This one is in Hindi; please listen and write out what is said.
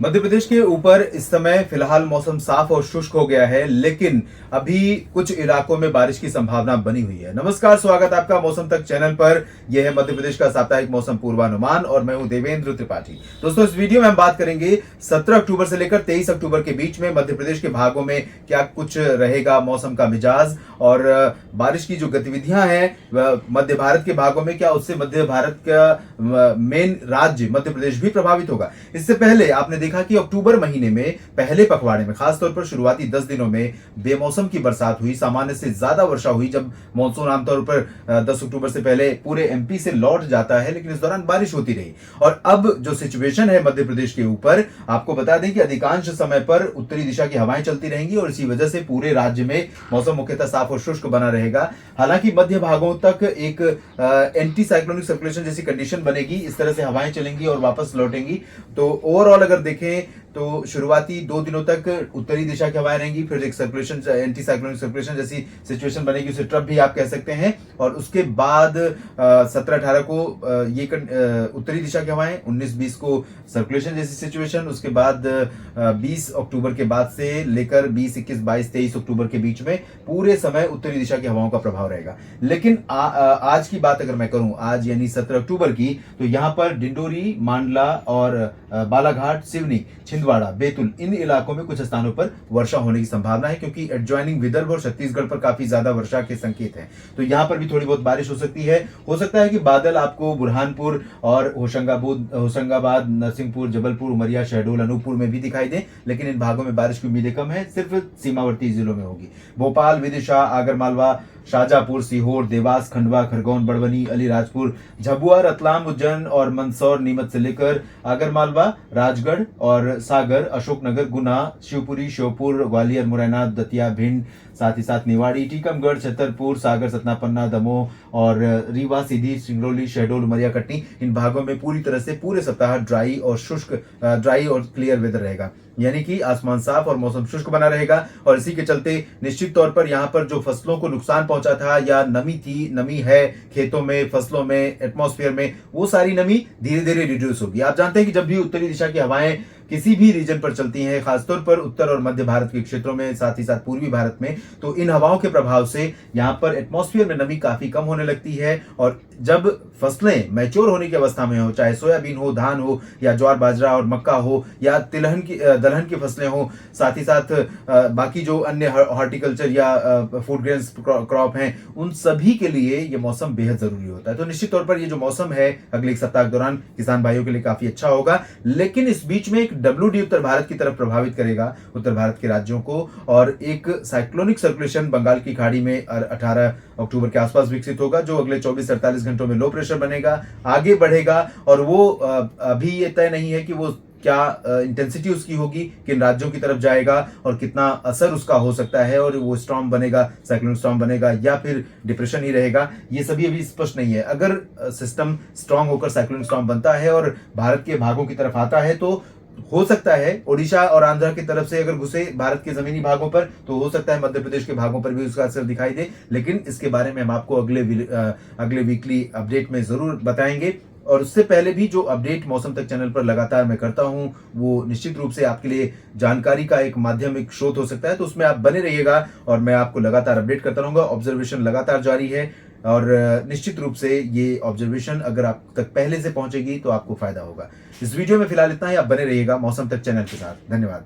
मध्य प्रदेश के ऊपर इस समय फिलहाल मौसम साफ और शुष्क हो गया है, लेकिन अभी कुछ इलाकों में बारिश की संभावना बनी हुई है। नमस्कार, स्वागत आपका मौसम तक चैनल पर। यह है मध्य प्रदेश का साप्ताहिक मौसम पूर्वानुमान और मैं हूं देवेंद्र त्रिपाठी। दोस्तों, इस वीडियो में हम बात करेंगे 17 अक्टूबर से लेकर 23 अक्टूबर के बीच में मध्य प्रदेश के भागों में क्या कुछ रहेगा मौसम का मिजाज, और बारिश की जो गतिविधियां हैं मध्य भारत के भागों में, क्या उससे मध्य भारत का मेन राज्य मध्य प्रदेश भी प्रभावित होगा। इससे पहले आपने देखा कि अक्टूबर महीने में पहले पखवाड़े में, खासतौर पर शुरुआती 10 दिनों में बेमौसम की बरसात हुई, सामान्य से ज्यादा वर्षा हुई। जब मॉनसून आमतौर पर 10 अक्टूबर से पहले पूरे एमपी से लौट जाता है, लेकिन इस दौरान बारिश होती रही। और अब जो सिचुएशन है मध्य प्रदेश के ऊपर, आपको बता दें कि अधिकांश समय पर उत्तरी दिशा की हवाएं चलती रहेंगी और इसी वजह से पूरे राज्य में मौसम मुख्यतः साफ और शुष्क बना रहेगा। हालांकि मध्य भागों तक एक एंटी साइक्लोनिक सर्कुलेशन जैसी कंडीशन बनेगी, इस तरह से हवाएं चलेंगी और वापस लौटेंगी। तो ओवरऑल अगर देखें तो शुरुआती 2 दिनों तक उत्तरी दिशा की हवाएं रहेंगी, फिर एक सर्कुलेशन, एंटी साइक्लोनिक सर्कुलेशन जैसी सिचुएशन बनेगी, उसे ट्रफ भी आप कह सकते हैं। और उसके बाद 17-18 को उत्तरी दिशा की हवाएं, 19-20 को सर्कुलेशन जैसी सिचुएशन, उसके बाद 20 अक्टूबर के बाद से लेकर 20, 21, 22, 23 अक्टूबर के बीच में पूरे समय उत्तरी दिशा की हवाओं का प्रभाव रहेगा। लेकिन आज की बात अगर मैं करूं, आज यानी 17 अक्टूबर की, तो यहां पर डिंडोरी, मांडला और बालाघाट, सिवनी, छिंदवाड़ा, बैतूल, इन इलाकों में कुछ स्थानों पर वर्षा होने की संभावना है, क्योंकि एडजॉइनिंग विदर्भ और छत्तीसगढ़ पर काफी ज्यादा वर्षा के संकेत हैं। तो यहां पर भी थोड़ी बहुत बारिश हो सकती है। हो सकता है कि बादल आपको बुरहानपुर और होशंगाबाद, नरसिंहपुर, जबलपुर, उमरिया, शहडोल, अनूपपुर में भी दिखाई दे, लेकिन इन भागों में बारिश की उम्मीदें कम है, सिर्फ सीमावर्ती जिलों में होगी। भोपाल, विदिशा, आगरमालवा, शाजापुर, सीहोर, देवास, खंडवा, खरगोन, बड़वनी, अलीराजपुर, झाबुआ, रतलाम, उज्जैन और मंदसौर, नीमच से लेकर आगरमालवा, राजगढ़ और सागर, अशोकनगर, गुना, शिवपुरी, श्योपुर, ग्वालियर, मुरैना, दतिया, भिंड, साथ ही साथ निवाड़ी, टीकमगढ़, छतरपुर, सागर, सतना, पन्ना, दमोह और रीवा, सीधी, सिंगरौली, शहडोल, उमरिया, कटनी, इन भागों में पूरी तरह से पूरे सप्ताह ड्राई और क्लियर वेदर रहेगा, यानी कि आसमान साफ और मौसम शुष्क बना रहेगा। और इसी के चलते निश्चित तौर पर यहां पर जो फसलों को नुकसान पहुंचा था, या नमी है खेतों में, फसलों में, एटमॉस्फेयर में, वो सारी नमी धीरे धीरे रिड्यूस होगी। आप जानते हैं कि जब भी उत्तरी दिशा की हवाएं किसी भी रीजन पर चलती हैं, खासतौर पर उत्तर और मध्य भारत के क्षेत्रों में, साथ ही साथ पूर्वी भारत में, तो इन हवाओं के प्रभाव से यहाँ पर एटमॉस्फेयर में नमी काफी कम होने लगती है। और जब फसलें मैच्योर होने की अवस्था में हो, चाहे सोयाबीन हो, धान हो, या ज्वार बाजरा और मक्का हो, या दलहन की फसलें हो, साथ ही साथ बाकी जो अन्य हॉर्टिकल्चर या फूड ग्रेन्स क्रॉप हैं, उन सभी के लिए ये मौसम बेहद जरूरी होता है। तो निश्चित तौर पर ये जो मौसम है अगले एक सप्ताह के दौरान किसान भाइयों के लिए काफी अच्छा होगा। लेकिन इस बीच में एक WD उत्तर भारत की तरफ प्रभावित करेगा, उत्तर भारत के राज्यों को, और एक साइक्लोनिक सर्कुलेशन बंगाल की खाड़ी में 18 अक्टूबर के आसपास विकसित होगा, जो अगले 24 से 48 घंटों में लो प्रेशर बनेगा, आगे बढ़ेगा। और वो अभी ये तय नहीं है कि वो क्या इंटेंसिटी उसकी होगी, किन राज्यों की तरफ जाएगा और कितना असर उसका हो सकता है, और वो स्टॉर्म बनेगा, साइक्लोनिक स्टॉर्म बनेगा, या फिर डिप्रेशन ही रहेगा, ये सभी अभी स्पष्ट नहीं है। अगर सिस्टम स्ट्रांग होकर साइक्लोनिक स्टॉर्म बनता है और भारत के भागों की तरफ आता है, तो हो सकता है ओडिशा और आंध्र की तरफ से अगर घुसे भारत के जमीनी भागों पर, तो हो सकता है मध्य प्रदेश के भागों पर भी उसका असर दिखाई दे। लेकिन इसके बारे में हम आपको अगले वीकली अपडेट में जरूर बताएंगे। और उससे पहले भी जो अपडेट मौसम तक चैनल पर लगातार मैं करता हूं, वो निश्चित रूप से आपके लिए जानकारी का एक माध्यम, एक स्रोत हो सकता है। तो उसमें आप बने रहिएगा और मैं आपको लगातार अपडेट करता रहूंगा। ऑब्जर्वेशन लगातार जारी है, और निश्चित रूप से ये ऑब्जर्वेशन अगर आप तक पहले से पहुंचेगी तो आपको फायदा होगा। इस वीडियो में फिलहाल इतना ही। आप बने रहिएगा मौसम तक चैनल के साथ। धन्यवाद।